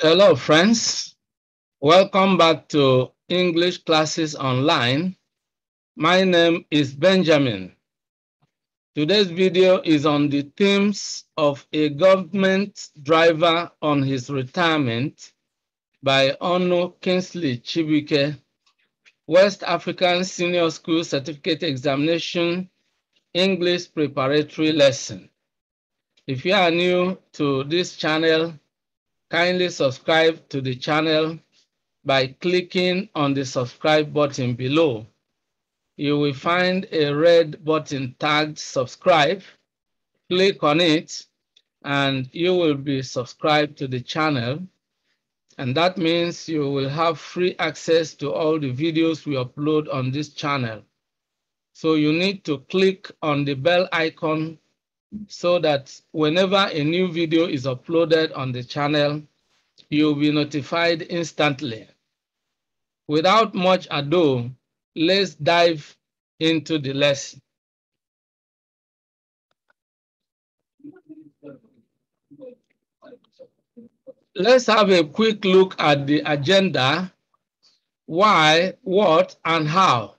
Hello, friends. Welcome back to English Classes Online. My name is Benjamin. Today's video is on the themes of a government driver on his retirement by Onu Kingsley Chibuike, West African Senior School Certificate Examination, English Preparatory Lesson. If you are new to this channel, kindly subscribe to the channel by clicking on the subscribe button below. You will find a red button tagged subscribe. Click on it and you will be subscribed to the channel. And that means you will have free access to all the videos we upload on this channel. So you need to click on the bell icon so that whenever a new video is uploaded on the channel, you'll be notified instantly. Without much ado, let's dive into the lesson. Let's have a quick look at the agenda. Why, what, and how.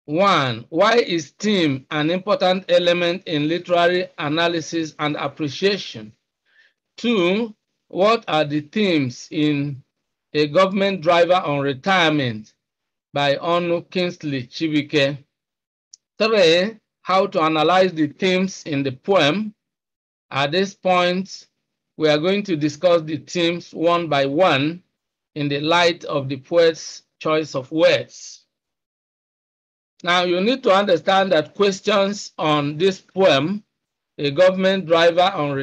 1. Why is theme an important element in literary analysis and appreciation? 2. What are the themes in A Government Driver on Retirement by Onu Kingsley Chibuike? 3. How to analyze the themes in the poem. At this point, we are going to discuss the themes one by one in the light of the poet's choice of words. Now, you need to understand that questions on this poem, A Government Driver on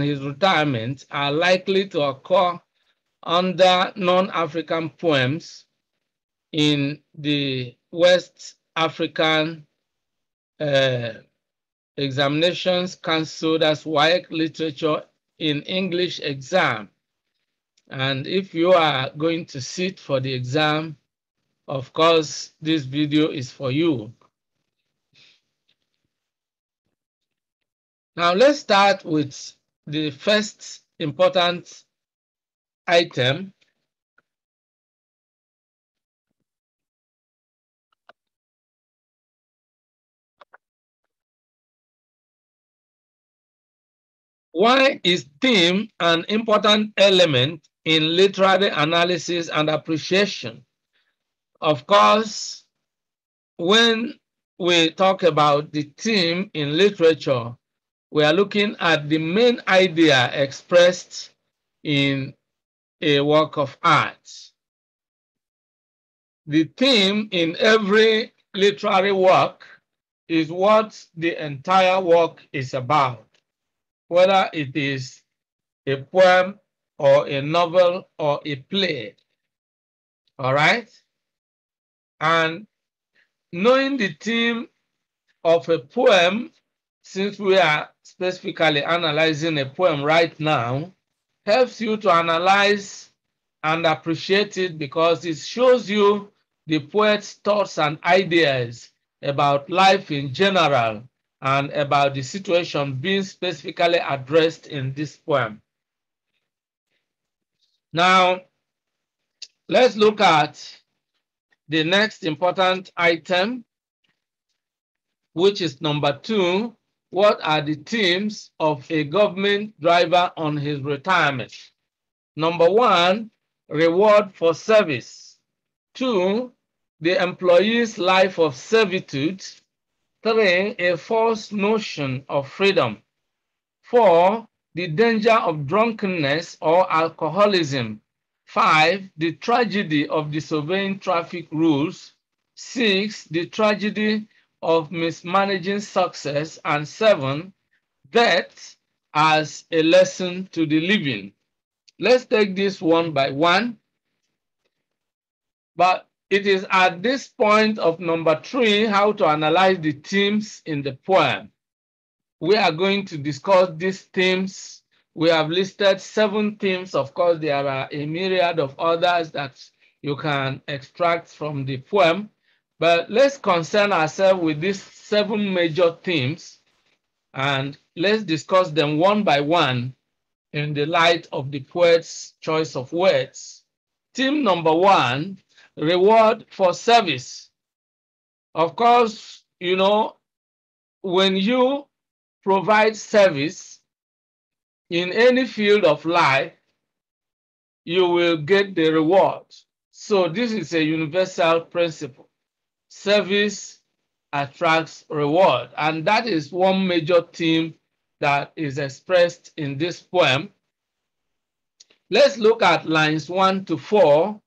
his retirement, are likely to occur under non-African poems in the West African Examinations Council, that's WAEC literature in English exam. And if you are going to sit for the exam, of course, this video is for you. Now let's start with the first important item. Why is theme an important element in literary analysis and appreciation? Of course, when we talk about the theme in literature, we are looking at the main idea expressed in a work of art. The theme in every literary work is what the entire work is about, whether it is a poem or a novel or a play. All right? And knowing the theme of a poem, since we are specifically analyzing a poem right now, helps you to analyze and appreciate it because it shows you the poet's thoughts and ideas about life in general and about the situation being specifically addressed in this poem. Now, let's look at the next important item, which is number 2. What are the themes of A Government Driver on his retirement? Number 1, reward for service. 2, the employee's life of servitude. 3, a false notion of freedom. 4, the danger of drunkenness or alcoholism. 5, the tragedy of disobeying traffic rules. 6, the tragedy of mismanaging success. And 7, death as a lesson to the living. Let's take this one by one. But it is at this point of number 3, how to analyze the themes in the poem. We are going to discuss these themes. We have listed 7 themes. Of course, there are a myriad of others that you can extract from the poem. But let's concern ourselves with these 7 major themes and let's discuss them one by one in the light of the poet's choice of words. Theme number 1, reward for service. Of course, you know, when you provide service in any field of life, you will get the reward. So this is a universal principle. Service attracts reward. And that is one major theme that is expressed in this poem. Let's look at lines 1 to 4,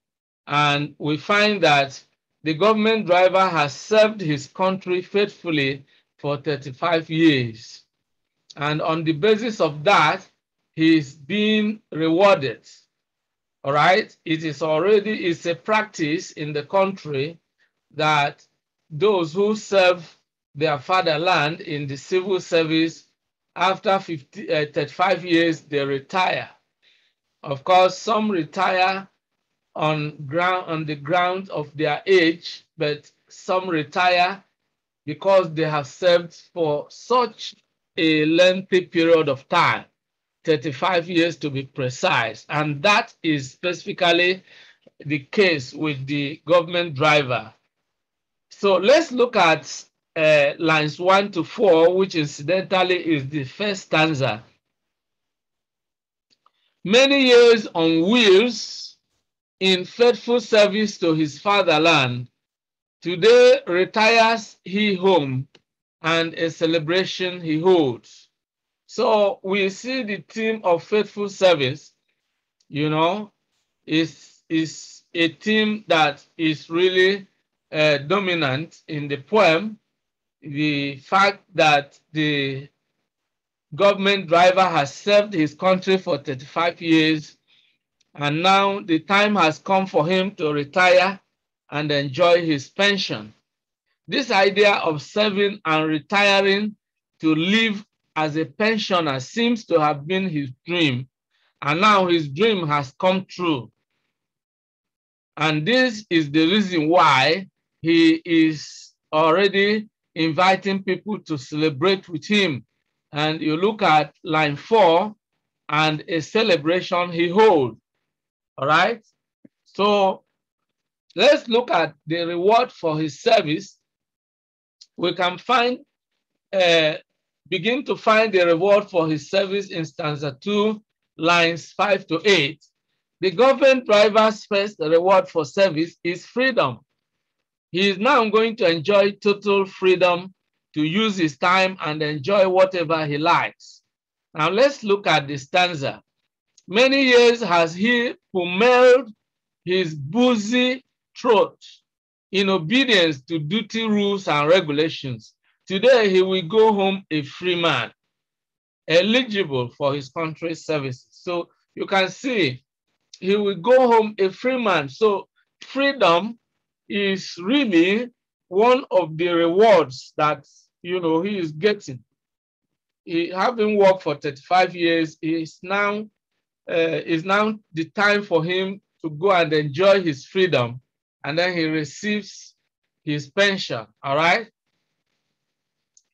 and we find that the government driver has served his country faithfully for 35 years. And on the basis of that, he's being rewarded. All right? It's a practice in the country that those who serve their fatherland in the civil service, after 35 years, they retire. Of course, some retire on the ground of their age, but some retire because they have served for such a lengthy period of time, 35 years to be precise. And that is specifically the case with the government driver. So let's look at lines 1 to 4, which incidentally is the first stanza. Many years on wheels in faithful service to his fatherland, today retires he home, and a celebration he holds. So we see the theme of faithful service, you know, is a theme that is really dominant in the poem. The fact that the government driver has served his country for 35 years, and now the time has come for him to retire and enjoy his pension. This idea of serving and retiring to live as a pensioner seems to have been his dream, and now his dream has come true. And this is the reason why he is already inviting people to celebrate with him. And you look at line 4, and a celebration he holds. All right? So let's look at the reward for his service. We can begin to find the reward for his service in stanza 2, lines 5 to 8. The government driver's first reward for service is freedom. He is now going to enjoy total freedom to use his time and enjoy whatever he likes. Now let's look at the stanza. Many years has he pummeled his boozy throat in obedience to duty rules and regulations. Today he will go home a free man, eligible for his country's services. So you can see he will go home a free man. So freedom is really one of the rewards that, you know, he is getting. He having worked for 35 years, is now the time for him to go and enjoy his freedom, and then he receives his pension. All right.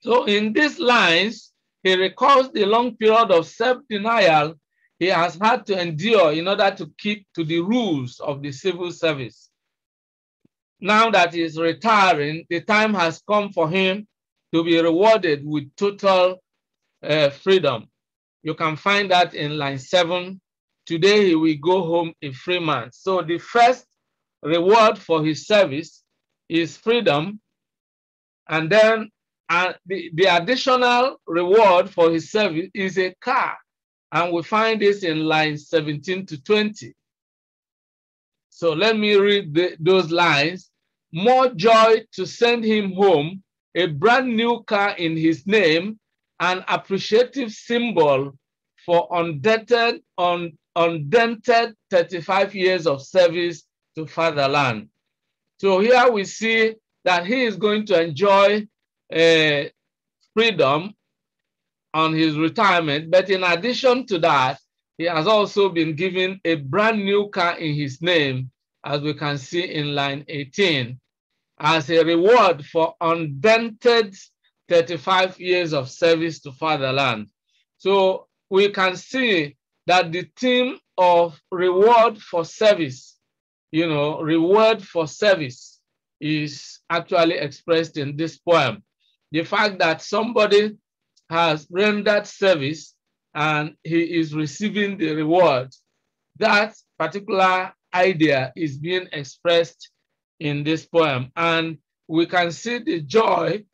So in these lines, he recalls the long period of self-denial he has had to endure in order to keep to the rules of the civil service. Now that he is retiring, the time has come for him to be rewarded with total freedom. You can find that in line 7. Today he will go home a free man. So the first reward for his service is freedom, and then the additional reward for his service is a car. And we find this in lines 17 to 20. So let me read those lines. More joy to send him home, a brand new car in his name, an appreciative symbol for undented 35 years of service to fatherland. So here we see that he is going to enjoy freedom on his retirement, but in addition to that, he has also been given a brand new car in his name, as we can see in line 18, as a reward for undented 35 years of service to fatherland. So we can see that the theme of reward for service, reward for service, is actually expressed in this poem. The fact that somebody has rendered service and he is receiving the reward, that particular idea is being expressed in this poem. And we can see the joy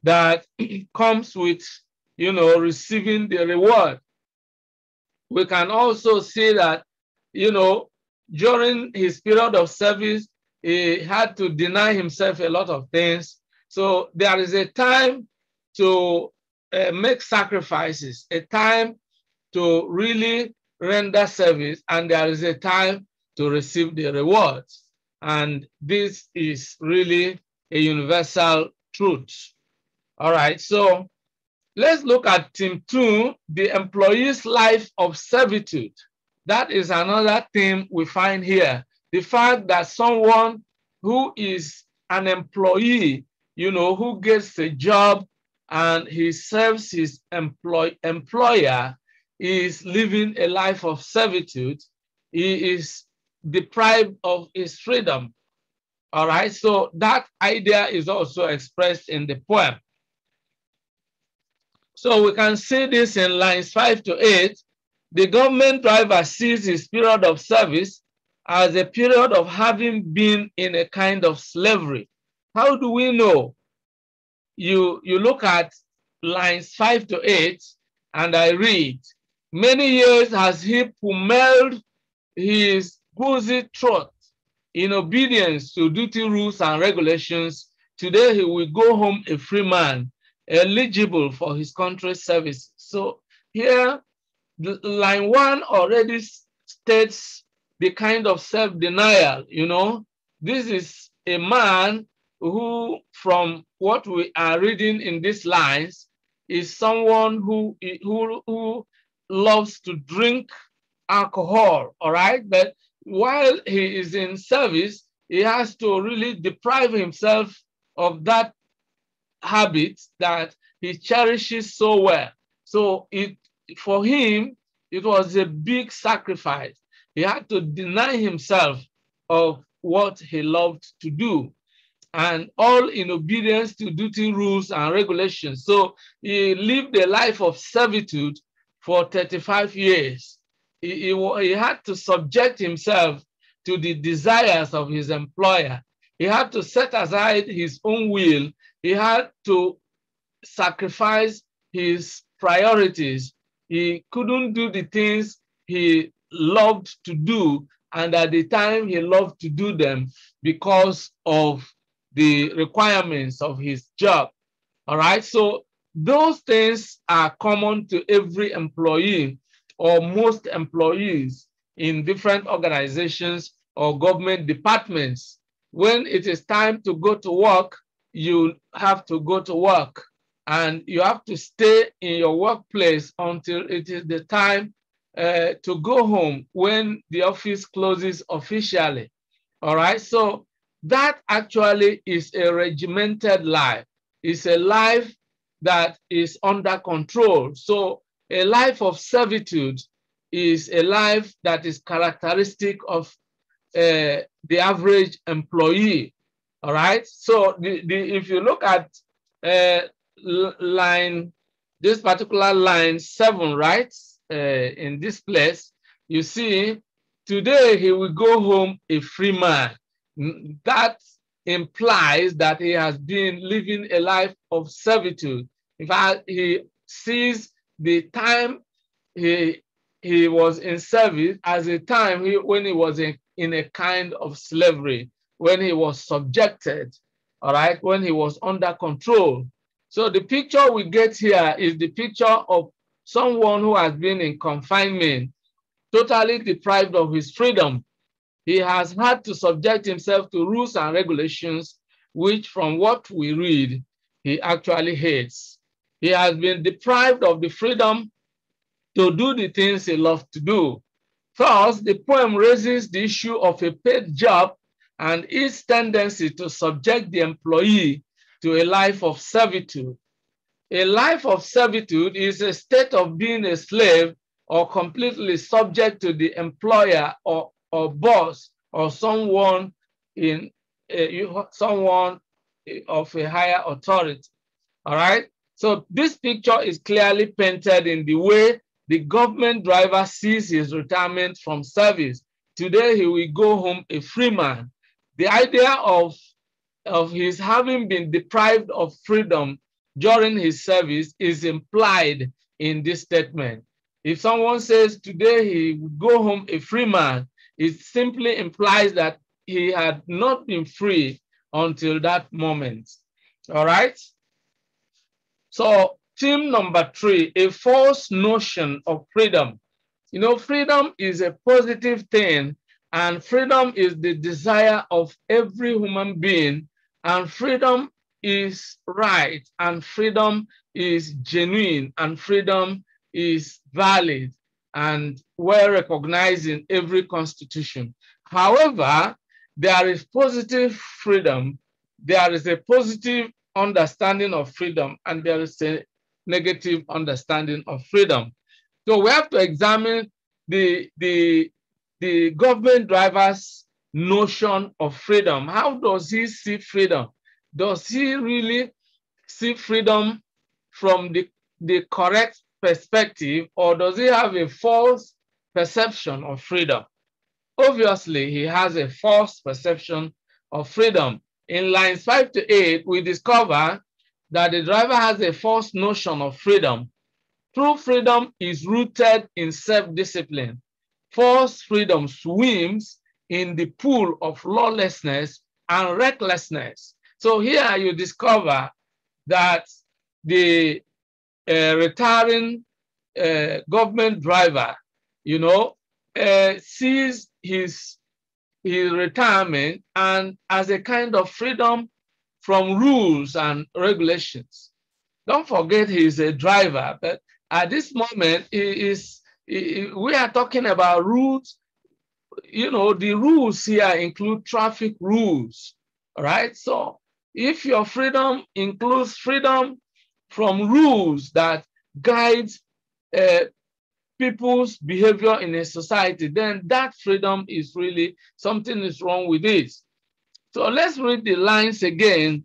that comes with, receiving the reward. We can also see that, during his period of service, he had to deny himself a lot of things. So there is a time to make sacrifices, a time to really render service, and there is a time to receive the rewards. And this is really a universal truth. All right, so let's look at theme 2, the employee's life of servitude. That is another theme we find here. The fact that someone who is an employee, who gets a job and he serves his employer, is living a life of servitude. He is deprived of his freedom. All right, so that idea is also expressed in the poem. So we can see this in lines 5 to 8. The government driver sees his period of service as a period of having been in a kind of slavery. How do we know? You look at lines 5 to 8, and I read, "Many years has he pummeled his boozy throat in obedience to duty rules and regulations. Today he will go home a free man, eligible for his country's service." So here, line 1 already states the kind of self-denial. This is a man who, from what we are reading in these lines, is someone who loves to drink alcohol, all right? But while he is in service, he has to really deprive himself of that habit that he cherishes so well. So for him, it was a big sacrifice. He had to deny himself of what he loved to do, and all in obedience to duty rules and regulations. So he lived a life of servitude for 35 years. He had to subject himself to the desires of his employer. He had to set aside his own will. He had to sacrifice his priorities. He couldn't do the things he loved to do, and at the time he loved to do them because of the requirements of his job. All right, so those things are common to every employee or most employees in different organizations or government departments. When it is time to go to work, you have to go to work, and you have to stay in your workplace until it is the time to go home when the office closes officially. All right, so that actually is a regimented life. It's a life that is under control. So a life of servitude is a life that is characteristic of the average employee. All right, so if you look at this particular line 7, right, in this place, you see, today he will go home a free man. That implies that he has been living a life of servitude. In fact, he sees the time he was in service as a time when he was in a kind of slavery, when he was subjected, all right, when he was under control. So the picture we get here is the picture of someone who has been in confinement, totally deprived of his freedom. He has had to subject himself to rules and regulations, which from what we read, he actually hates. He has been deprived of the freedom to do the things he loves to do. Thus, the poem raises the issue of a paid job and its tendency to subject the employee to a life of servitude. A life of servitude is a state of being a slave or completely subject to the employer or boss or someone in someone of a higher authority. All right. So this picture is clearly painted in the way the government driver sees his retirement from service. Today, he will go home a free man. The idea of his having been deprived of freedom during his service is implied in this statement. If someone says today he will go home a free man, it simply implies that he had not been free until that moment. All right. So theme number 3, a false notion of freedom. You know, freedom is a positive thing, and freedom is the desire of every human being, and freedom is right, and freedom is genuine, and freedom is valid and well recognized in every constitution. However, there is positive freedom, there is a positive understanding of freedom, and there is a negative understanding of freedom. So we have to examine the government driver's notion of freedom. How does he see freedom? Does he really see freedom from the correct perspective, or does he have a false perception of freedom? Obviously, he has a false perception of freedom. In lines 5 to 8, we discover that the driver has a false notion of freedom. True freedom is rooted in self-discipline. False freedom swims in the pool of lawlessness and recklessness. So here you discover that the retiring government driver, you know, sees his retirement and as a kind of freedom from rules and regulations. Don't forget he's a driver, but at this moment we are talking about rules. You know, the rules here include traffic rules, right? So if your freedom includes freedom from rules that guides people's behavior in a society, then that freedom is really, something is wrong with it. So let's read the lines again.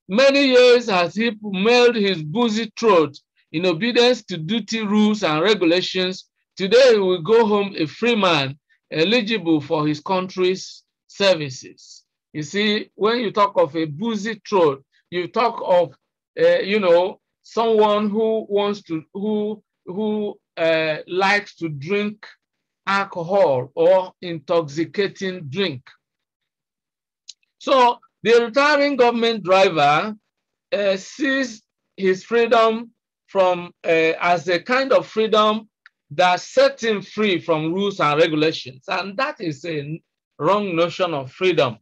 Many years has he mailed his busy throat in obedience to duty rules and regulations. Today he will go home a free man, eligible for his country's services. You see, when you talk of a busy throat, you talk of, you know, someone who wants to, who likes to drink alcohol or intoxicating drink. So the retiring government driver sees his freedom from as a kind of freedom that sets him free from rules and regulations, and that is a wrong notion of freedom.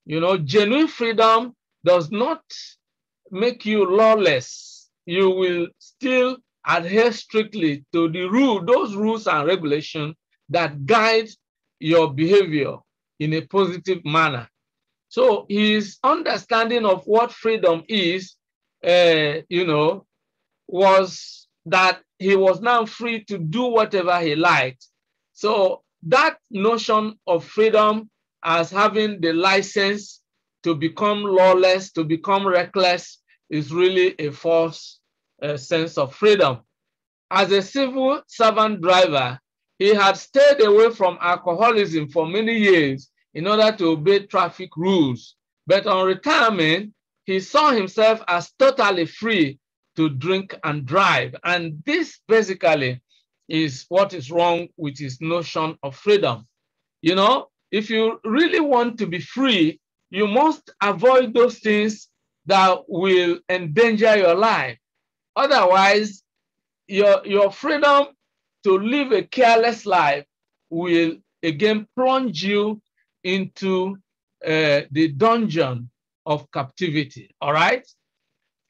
You know, genuine freedom does not make you lawless. You will still adhere strictly to the rule, those rules and regulations that guide your behavior in a positive manner. So his understanding of what freedom is, you know, was that he was now free to do whatever he liked. So that notion of freedom as having the license to become lawless, to become reckless, is really a false sense of freedom. As a civil servant driver, he had stayed away from alcoholism for many years in order to obey traffic rules. But on retirement, he saw himself as totally free to drink and drive. And this basically is what is wrong with his notion of freedom. You know, if you really want to be free, you must avoid those things that will endanger your life. Otherwise, your freedom to live a careless life will again plunge you into the dungeon of captivity. All right.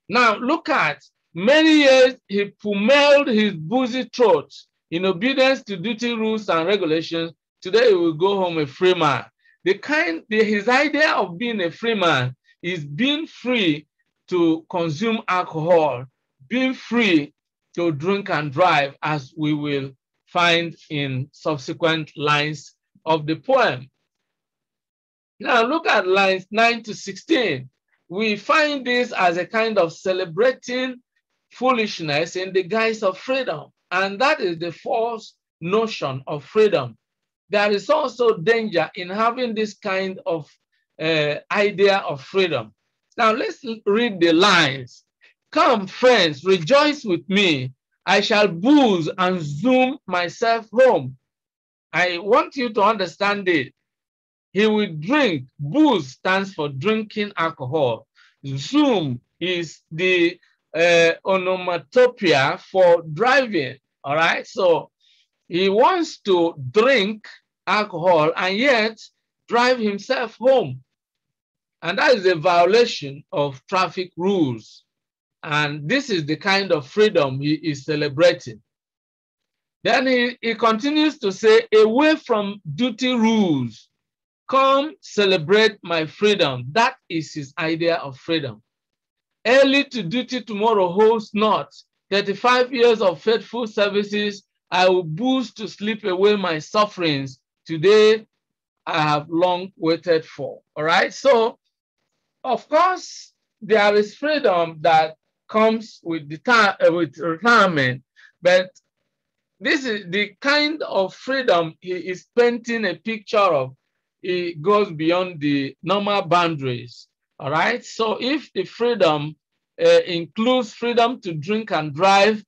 Now look at, many years he pummeled his busy throat in obedience to duty rules and regulations. Today he will go home a free man. His idea of being a free man is being free to consume alcohol, being free to drink and drive, as we will find in subsequent lines of the poem. Now look at lines 9 to 16. We find this as a kind of celebrating foolishness in the guise of freedom. And that is the false notion of freedom. There is also danger in having this kind of idea of freedom. Now let's read the lines. Come, friends, rejoice with me. I shall booze and zoom myself home. I want you to understand it. He will drink. Booze stands for drinking alcohol. Zoom is the onomatopoeia for driving. All right. So he wants to drink alcohol and yet drive himself home. And that is a violation of traffic rules. And this is the kind of freedom he is celebrating. Then he continues to say, away from duty rules, come celebrate my freedom. That is his idea of freedom. Early to duty tomorrow holds not. 35 years of faithful services, I will booze to sleep away my sufferings. Today, I have long waited for. All right. So, of course, there is freedom that comes with retirement, but this is the kind of freedom he is painting a picture of. It goes beyond the normal boundaries. All right. So if the freedom includes freedom to drink and drive,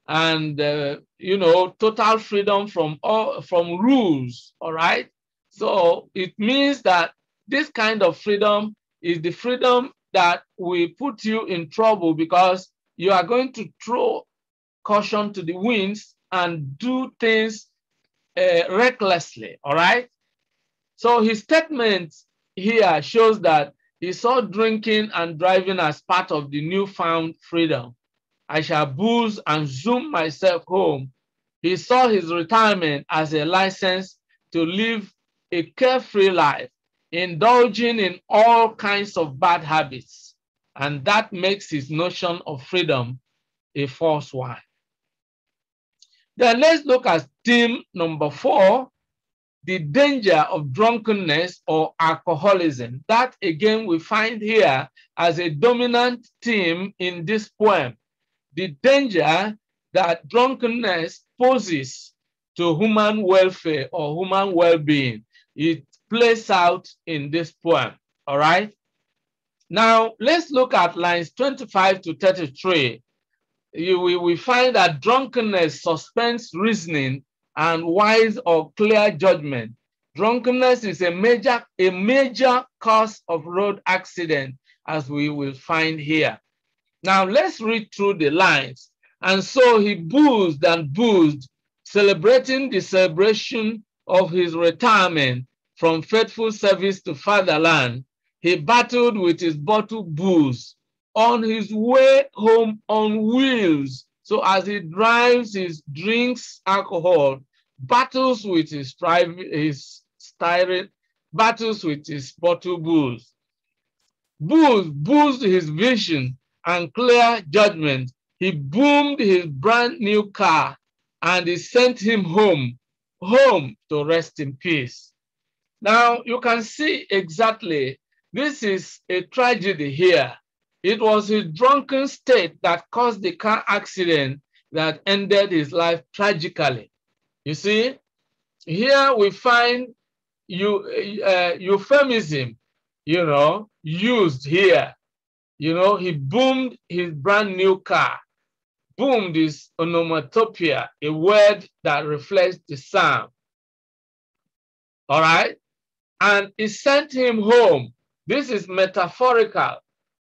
and total freedom from rules. All right. So it means that this kind of freedom is the freedom that will put you in trouble because you are going to throw caution to the winds and do things recklessly. All right. So his statement here shows that he saw drinking and driving as part of the newfound freedom. I shall booze and zoom myself home. He saw his retirement as a license to live a carefree life, indulging in all kinds of bad habits. And that makes his notion of freedom a false one. Then let's look at theme number 4, the danger of drunkenness or alcoholism. That again we find here as a dominant theme in this poem. The danger that drunkenness poses to human welfare or human well-being. It plays out in this poem. All right. Now let's look at lines 25 to 33. We find that drunkenness suspends reasoning and wise or clear judgment. Drunkenness is a major cause of road accident, as we will find here. Now let's read through the lines. And so he boozed and boozed, celebrating the celebration of his retirement from faithful service to fatherland. He battled with his bottled booze on his way home on wheels. So as he drives, he drinks alcohol, battles with his battles with his bottled booze. Boozed his vision and clear judgment. He boomed his brand new car and he sent him home to rest in peace. Now you can see exactly, this is a tragedy here. It was his drunken state that caused the car accident that ended his life tragically. You see, here we find euphemism, used here. He boomed his brand new car. Boomed is onomatopoeia, a word that reflects the sound. All right? And he sent him home. This is metaphorical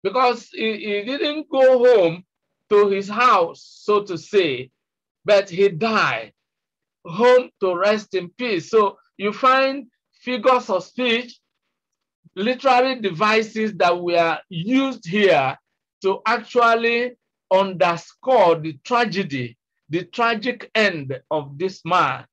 because he didn't go home to his house, so to say, but he died, home to rest in peace. So you find figures of speech, literary devices that were used here to actually underscore the tragedy, the tragic end of this man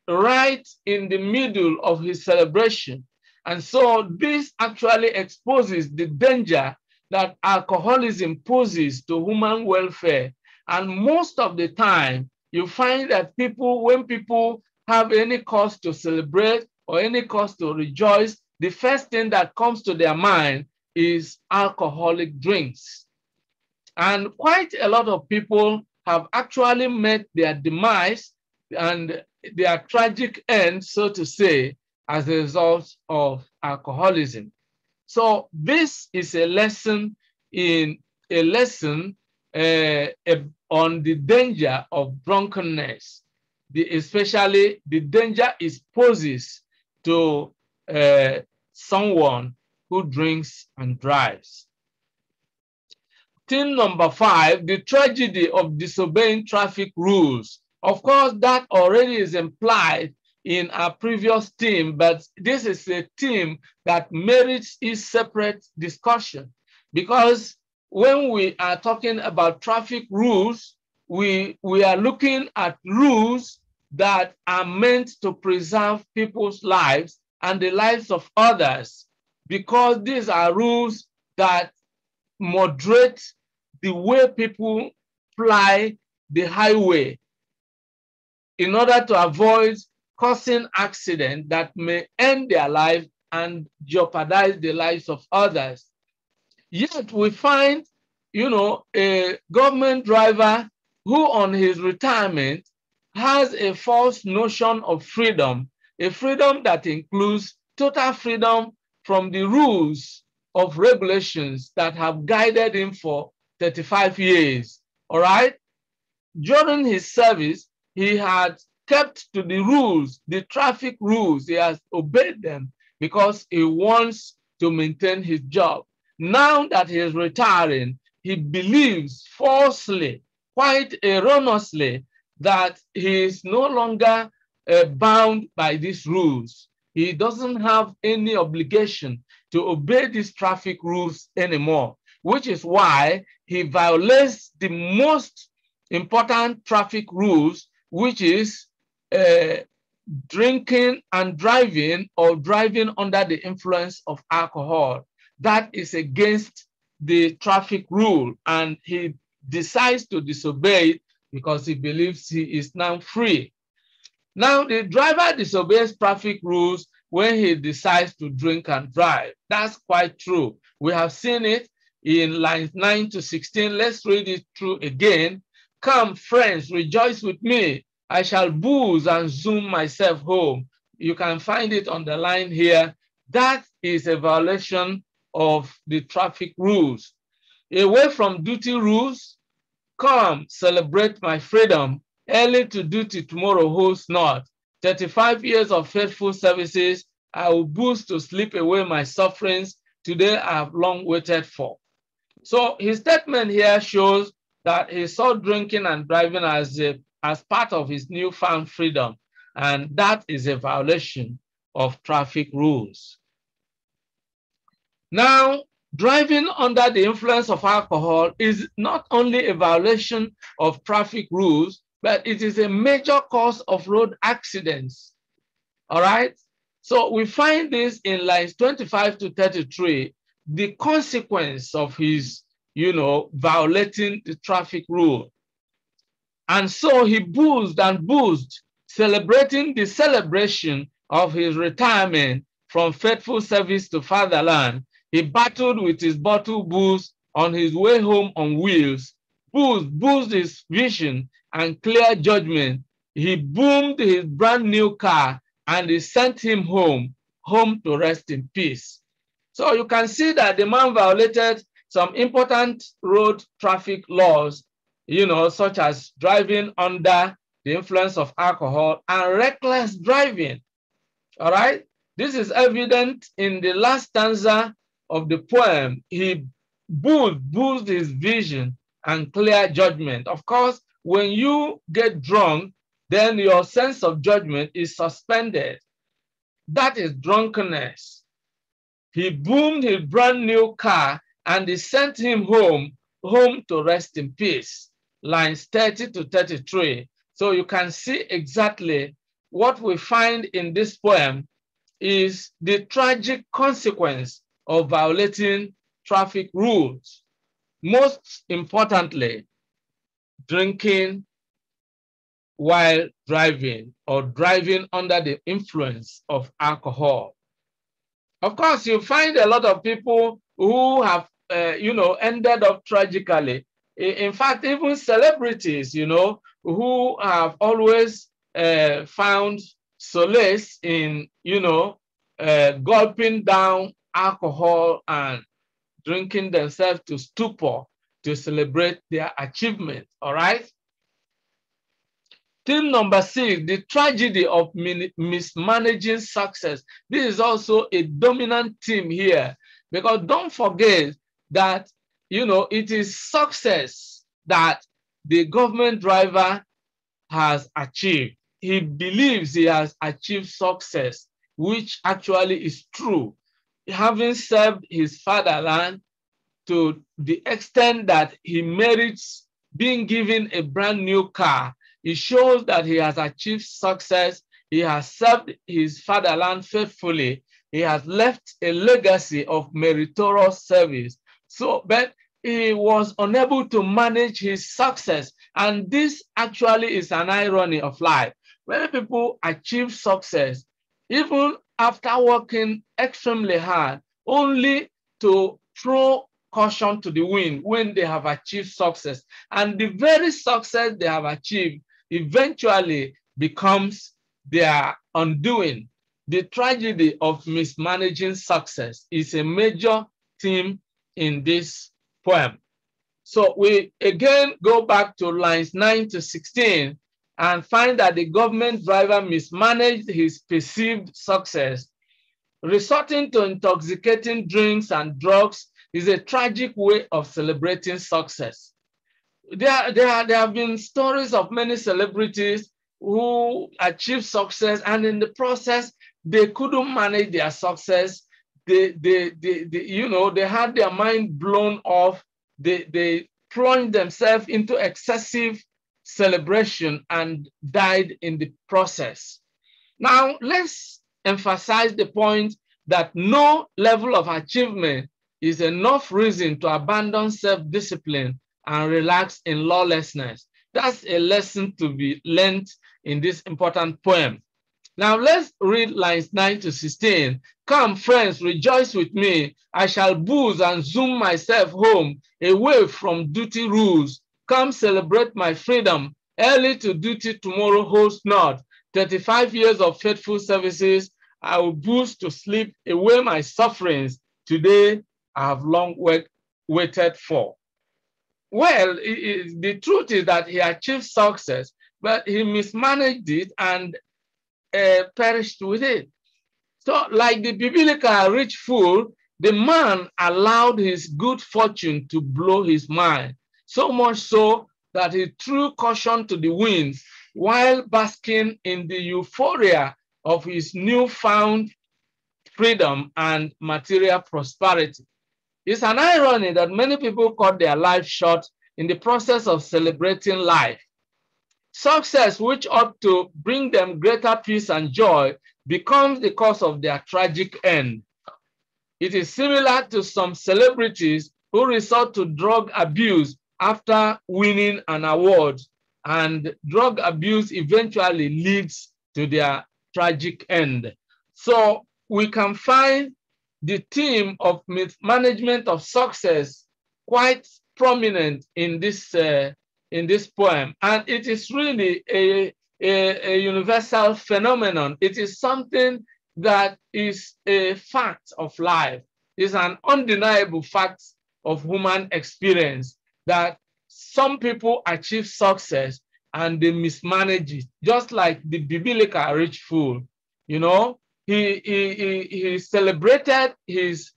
right in the middle of his celebration. And so this actually exposes the danger that alcoholism poses to human welfare. And most of the time, you find that when people have any cause to celebrate or any cause to rejoice, the first thing that comes to their mind is alcoholic drinks. And quite a lot of people have actually met their demise and their tragic end, so to say, as a result of alcoholism. So this is a lesson on the danger of drunkenness, especially the danger it poses to someone who drinks and drives. Theme number 5, the tragedy of disobeying traffic rules. Of course, that already is implied in our previous theme, but this is a theme that merits a separate discussion, because when we are talking about traffic rules, we are looking at rules that are meant to preserve people's lives and the lives of others, because these are rules that moderate the way people ply the highway in order to avoid causing accidents that may end their life and jeopardize the lives of others. Yet we find, a government driver who on his retirement has a false notion of freedom, a freedom that includes total freedom from the rules of regulations that have guided him for 35 years, all right? During his service, he had kept to the rules, the traffic rules. He has obeyed them because he wants to maintain his job. Now that he is retiring, he believes falsely, quite erroneously, that he is no longer bound by these rules. He doesn't have any obligation to obey these traffic rules anymore, which is why he violates the most important traffic rules, which is drinking and driving, or driving under the influence of alcohol. That is against the traffic rule, and he decides to disobey it because he believes he is now free. Now, the driver disobeys traffic rules when he decides to drink and drive. That's quite true. We have seen it in lines 9 to 16. Let's read it through again. Come, friends, rejoice with me. I shall booze and zoom myself home. You can find it on the line here. That is a violation of the traffic rules. Away from duty rules, come, celebrate my freedom. Early to duty tomorrow holds not. 35 years of faithful services, I will booze to sleep away my sufferings. Today I have long waited for. So his statement here shows that he saw drinking and driving as part of his newfound freedom, and that is a violation of traffic rules. Now, driving under the influence of alcohol is not only a violation of traffic rules, but it is a major cause of road accidents. All right? So we find this in lines 25 to 33, the consequence of his, violating the traffic rule. And so he boozed and boozed, celebrating the celebration of his retirement from faithful service to fatherland. He battled with his bottle booze on his way home on wheels, boozed his vision and clear judgment. He boomed his brand new car and he sent him home to rest in peace. So you can see that the man violated some important road traffic laws, such as driving under the influence of alcohol and reckless driving. All right? This is evident in the last stanza of the poem. He boozed his vision and clear judgment. Of course, when you get drunk, then your sense of judgment is suspended. That is drunkenness. He boomed his brand new car and he sent him home to rest in peace. Lines 30 to 33. So you can see exactly what we find in this poem is the tragic consequence of violating traffic rules. Most importantly, drinking while driving or driving under the influence of alcohol. Of course, you find a lot of people who have, ended up tragically. In fact, even celebrities, who have always found solace in, gulping down alcohol and drinking themselves to stupor to celebrate their achievement, all right? Theme number 6, the tragedy of mismanaging success. This is also a dominant theme here, because don't forget that, it is success that the government driver has achieved. He believes he has achieved success, which actually is true. Having served his fatherland to the extent that he merits being given a brand new car, it shows that he has achieved success. He has served his fatherland faithfully. He has left a legacy of meritorious service. So, but he was unable to manage his success. And this actually is an irony of life. Many people achieve success, even after working extremely hard, only to throw caution to the wind when they have achieved success. And the very success they have achieved eventually becomes their undoing. The tragedy of mismanaging success is a major theme in this poem. So we again go back to lines 9 to 16 and find that the government driver mismanaged his perceived success. Resorting to intoxicating drinks and drugs is a tragic way of celebrating success. There have been stories of many celebrities who achieved success, and in the process, they couldn't manage their success. They had their mind blown off. They plunged themselves into excessive celebration and died in the process. Now, let's emphasize the point that no level of achievement is enough reason to abandon self-discipline and relax in lawlessness. That's a lesson to be learned in this important poem. Now let's read lines 9 to 16. Come, friends, rejoice with me. I shall booze and zoom myself home, away from duty rules. Come celebrate my freedom. Early to duty tomorrow holds not. 35 years of faithful services. I will booze to sleep away my sufferings. Today I have long waited for. Well, the truth is that he achieved success, but he mismanaged it and perished with it. So, like the biblical rich fool, the man allowed his good fortune to blow his mind, so much so that he threw caution to the winds while basking in the euphoria of his newfound freedom and material prosperity. It's an irony that many people cut their life short in the process of celebrating life. Success, which ought to bring them greater peace and joy, becomes the cause of their tragic end. It is similar to some celebrities who resort to drug abuse after winning an award, and drug abuse eventually leads to their tragic end. So we can find the theme of mismanagement of success quite prominent in this poem, and it is really a universal phenomenon. It is something that is a fact of life. It's an undeniable fact of human experience that some people achieve success and they mismanage it, just like the biblical rich fool. You know, he celebrated his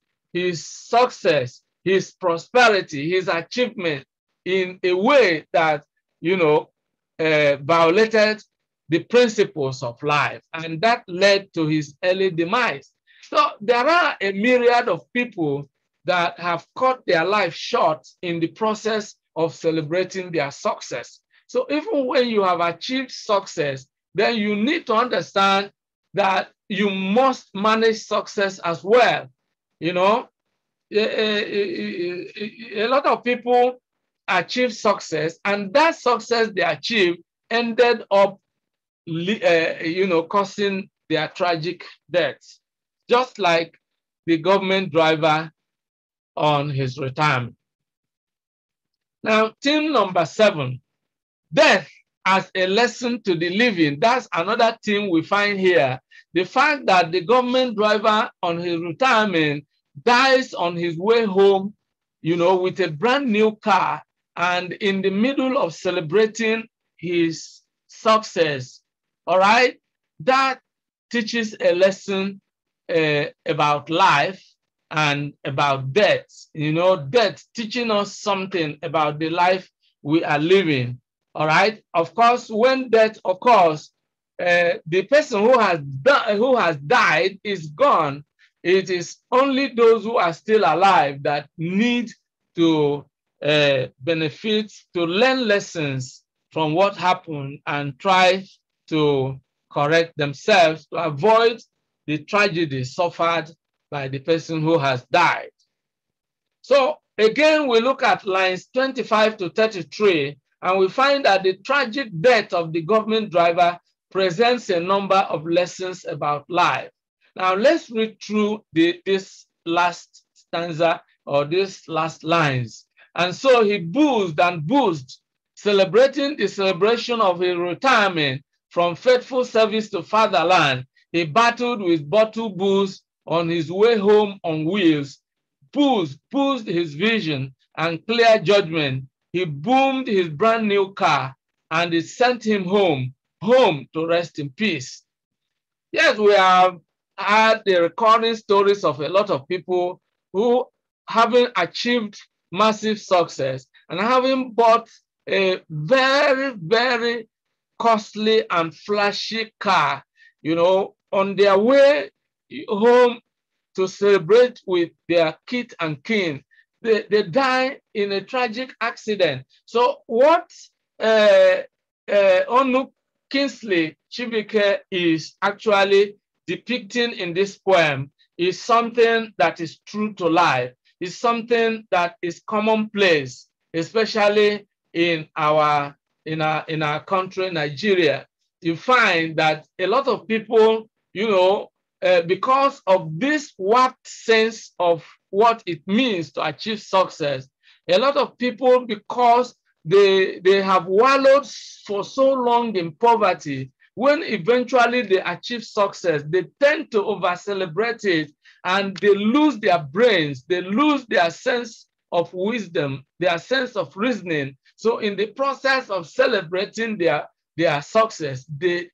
success, his prosperity, his achievement in a way that, violated the principles of life, and that led to his early demise. So there are a myriad of people that have cut their life short in the process of celebrating their success. So even when you have achieved success, then you need to understand that you must manage success as well. You know, a lot of people achieve success, and that success they achieve ended up, causing their tragic deaths, just like the government driver on his retirement. Now, theme number 7, death as a lesson to the living. That's another theme we find here. The fact that the government driver on his retirement dies on his way home, with a brand new car, and in the middle of celebrating his success. All right, that teaches a lesson about life and about death. Death teaching us something about the life we are living. All right. Of course, when death occurs, the person who has died is gone. It is only those who are still alive that need to benefit, to learn lessons from what happened and try to correct themselves to avoid the tragedy suffered by the person who has died. So again, we look at lines 25 to 33, and we find that the tragic death of the government driver presents a number of lessons about life. Now let's read through this last stanza or these last lines. And so he boozed and boozed, celebrating the celebration of his retirement from faithful service to fatherland. He battled with bottled booze on his way home on wheels. Boozed his vision and clear judgment. He boomed his brand new car and it sent him home to rest in peace. Yes, we have had the recording stories of a lot of people who, having achieved massive success and having bought a very, very costly and flashy car, on their way home to celebrate with their kith and kin, they die in a tragic accident. So what Onu Kingsley Chibuike is actually depicting in this poem is something that is true to life. It's something that is commonplace, especially in our country, Nigeria. You find that a lot of people, because of this warped sense of what it means to achieve success, a lot of people, because they have wallowed for so long in poverty, when eventually they achieve success, they tend to over-celebrate it and they lose their brains, they lose their sense of wisdom, their sense of reasoning. So in the process of celebrating their success, they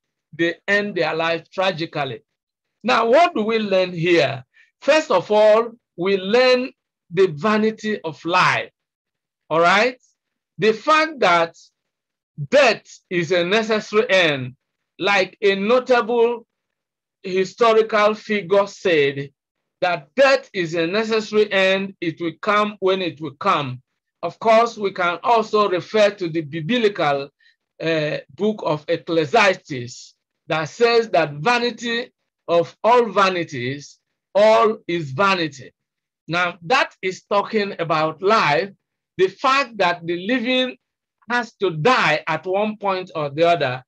end their life tragically. Now, what do we learn here? First of all, we learn the vanity of life, all right? The fact that death is a necessary end, like a notable historical figure said, that death is a necessary end, it will come when it will come. Of course, we can also refer to the biblical book of Ecclesiastes that says that vanity of all vanities, all is vanity. Now, that is talking about life. The fact that the living has to die at one point or the other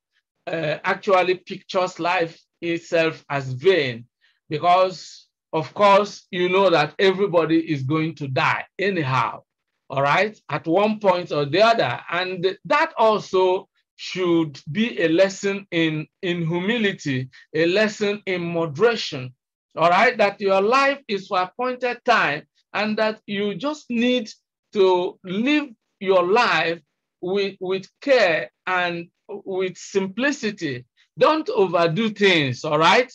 actually pictures life itself as vain, because, of course, you know that everybody is going to die anyhow, all right, at one point or the other. And that also should be a lesson in humility, a lesson in moderation, all right, that your life is for appointed time and that you just need to live your life with care and with simplicity. Don't overdo things, all right?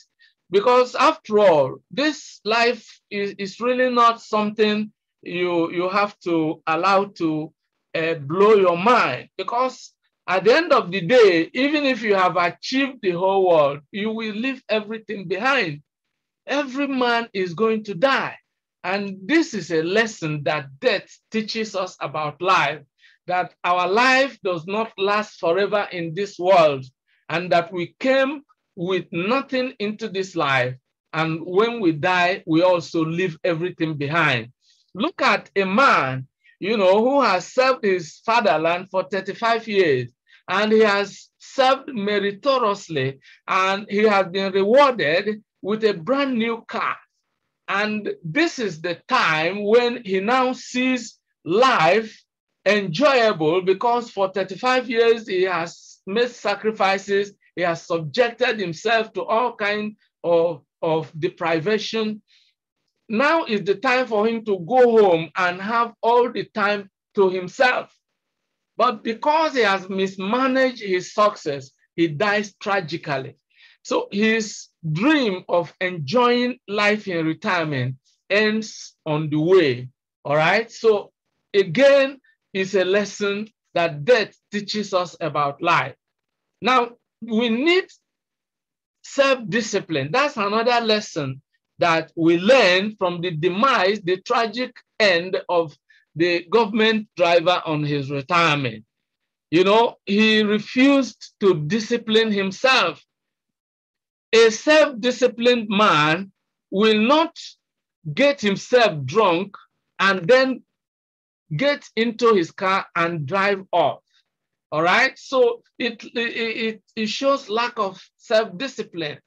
Because after all, this life is really not something you have to allow to blow your mind, because at the end of the day, even if you have achieved the whole world, you will leave everything behind. Every man is going to die. And this is a lesson that death teaches us about life, that our life does not last forever in this world, and that we came with nothing into this life. And when we die, we also leave everything behind. Look at a man, who has served his fatherland for 35 years. and he has served meritoriously, and he has been rewarded with a brand new car. And this is the time when he now sees life enjoyable, because for 35 years he has made sacrifices, he has subjected himself to all kinds of deprivation. Now is the time for him to go home and have all the time to himself. But because he has mismanaged his success, he dies tragically. So his dream of enjoying life in retirement ends on the way. All right. So again, it's a lesson that death teaches us about life. Now, we need self-discipline. That's another lesson that we learn from the demise, the tragic end of the government driver on his retirement. You know, he refused to discipline himself. A self-disciplined man will not get himself drunk and then get into his car and drive off. All right. So it shows lack of self-discipline.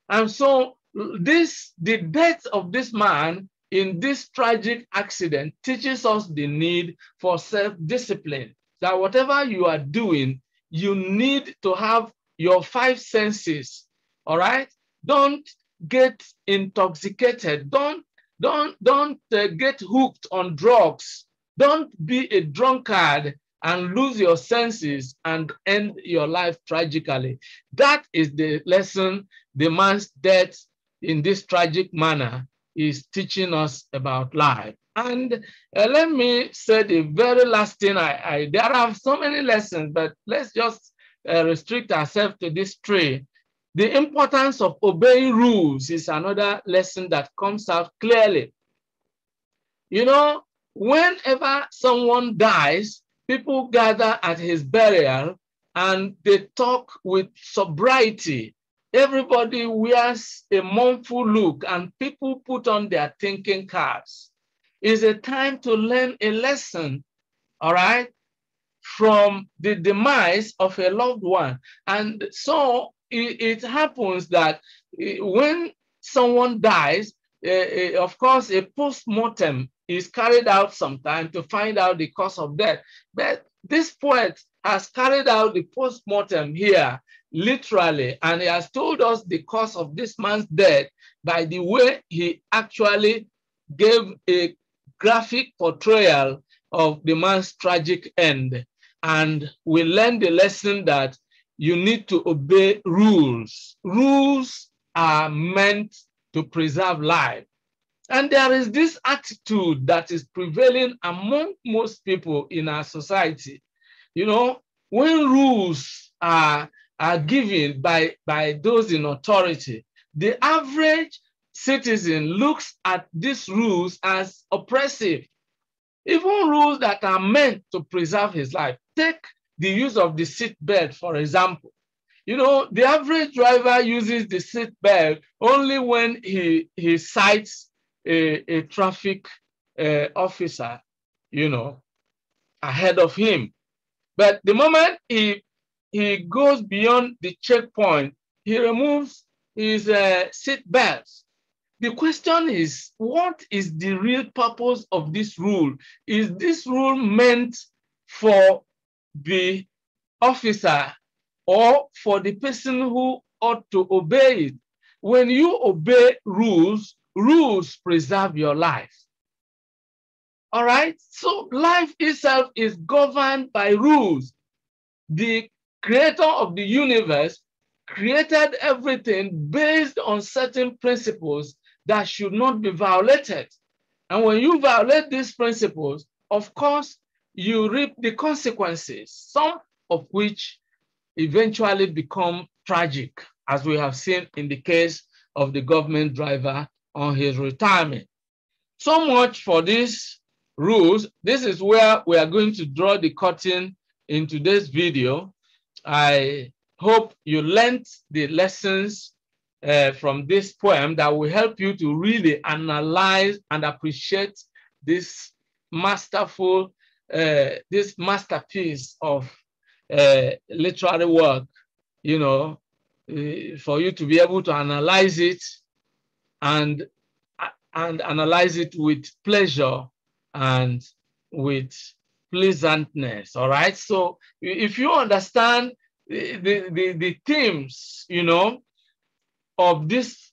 And so the death of this man in this tragic accident teaches us the need for self-discipline. That whatever you are doing, you need to have your five senses. All right. Don't get intoxicated. Don't get hooked on drugs. Don't be a drunkard and lose your senses and end your life tragically. That is the lesson the man's death in this tragic manner is teaching us about life. And let me say the very last thing. There are so many lessons, but let's just restrict ourselves to these three. The importance of obeying rules is another lesson that comes out clearly. You know, whenever someone dies, people gather at his burial and they talk with sobriety. Everybody wears a mournful look and people put on their thinking caps. It's a time to learn a lesson, all right, from the demise of a loved one. And so it happens that when someone dies, of course, a post-mortem is carried out sometime to find out the cause of death. But this poet has carried out the post-mortem here, literally, and he has told us the cause of this man's death by the way he actually gave a graphic portrayal of the man's tragic end. And we learned the lesson that you need to obey rules. Rules are meant to preserve life. And there is this attitude that is prevailing among most people in our society. You know, when rules are given by those in authority, the average citizen looks at these rules as oppressive. Even rules that are meant to preserve his life. Take the use of the seat belt, for example. You know, the average driver uses the seat belt only when he sights a traffic officer, you know, ahead of him. But the moment he goes beyond the checkpoint, he removes his seat belt. The question is, what is the real purpose of this rule? Is this rule meant for the officer or for the person who ought to obey it? When you obey rules, rules preserve your life. All right? So life itself is governed by rules. The creator of the universe created everything based on certain principles that should not be violated. And when you violate these principles, of course, you reap the consequences, some of which eventually become tragic, as we have seen in the case of the government driver on his retirement. So much for these rules. This is where we are going to draw the curtain in today's video. I hope you learned the lessons from this poem that will help you to really analyze and appreciate this masterful, this masterpiece of literary work, you know, for you to be able to analyze it and analyze it with pleasure and with pleasantness. All right. So if you understand the themes, you know, of this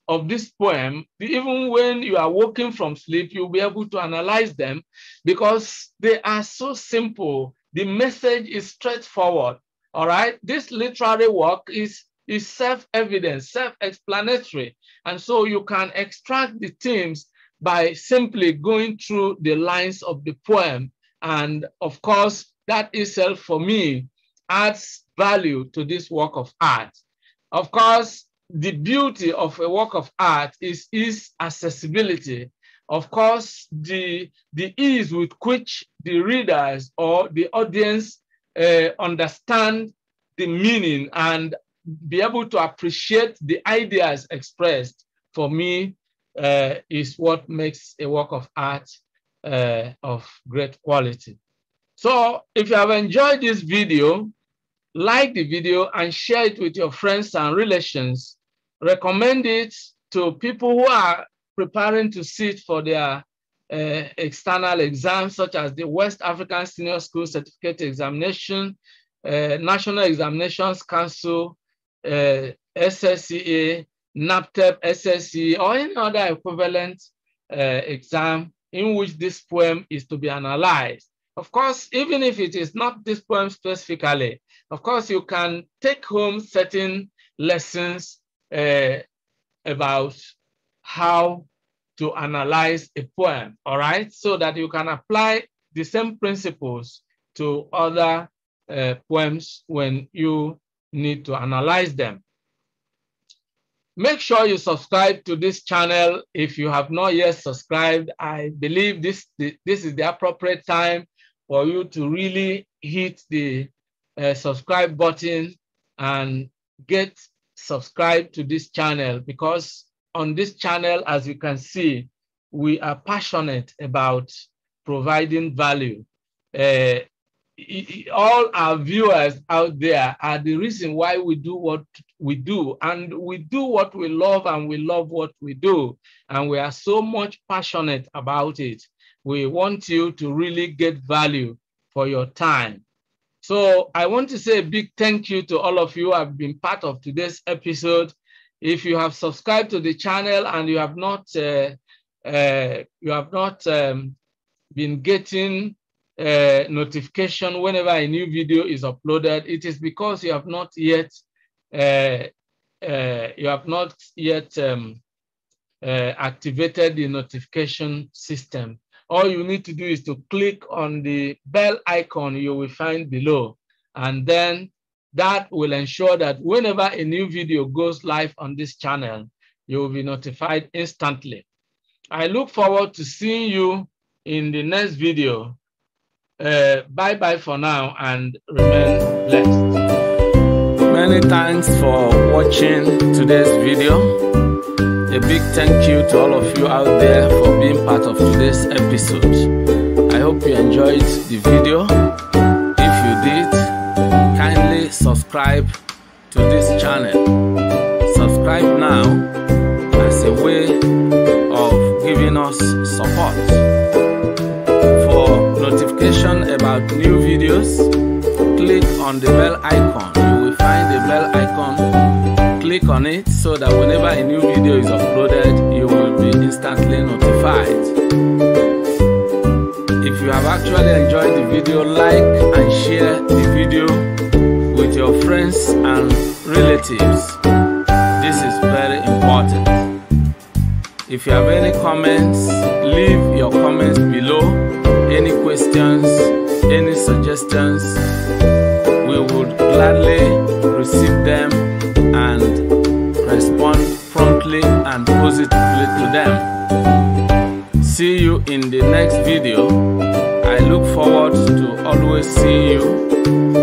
poem, even when you are waking from sleep, you'll be able to analyze them because they are so simple. The message is straightforward. All right. This literary work is self-evident, self-explanatory. And so you can extract the themes by simply going through the lines of the poem. And of course, that itself for me adds value to this work of art. Of course, the beauty of a work of art is accessibility. Of course, the ease with which the readers or the audience understand the meaning and be able to appreciate the ideas expressed, for me, is what makes a work of art of great quality. So if you have enjoyed this video, like the video and share it with your friends and relations. Recommend it to people who are preparing to sit for their external exams, such as the West African Senior School Certificate Examination, National Examinations Council, SSCE, NAPTEP, SSCE, or any other equivalent exam in which this poem is to be analyzed. Of course, even if it is not this poem specifically, of course, you can take home certain lessons about how to analyze a poem, all right? So that you can apply the same principles to other poems when you need to analyze them. Make sure you subscribe to this channel if you have not yet subscribed. I believe this is the appropriate time for you to really hit the subscribe button and get subscribed to this channel, because on this channel, as you can see, we are passionate about providing value. All our viewers out there are the reason why we do what we do, and we do what we love, and we love what we do, and we are so much passionate about it. We want you to really get value for your time. So I want to say a big thank you to all of you who have been part of today's episode. If you have subscribed to the channel and you have not been getting notification whenever a new video is uploaded, it is because you have not yet activated the notification system. All you need to do is to click on the bell icon you will find below, and then that will ensure that whenever a new video goes live on this channel, you will be notified instantly. I look forward to seeing you in the next video. Bye-bye for now, and remain blessed. Many thanks for watching today's video. A big thank you to all of you out there for being part of today's episode. I hope you enjoyed the video. If you did, kindly subscribe to this channel. Subscribe now as a way of giving us support. For notification about new videos, click on the bell icon. You will find the bell icon. Click on it so that whenever a new video is uploaded, you will be instantly notified. If you have actually enjoyed the video, like and share the video with your friends and relatives. This is very important. If you have any comments, leave your comments below. Any questions, any suggestions, we would gladly receive them and respond promptly and positively to them. See you in the next video. I look forward to always seeing you.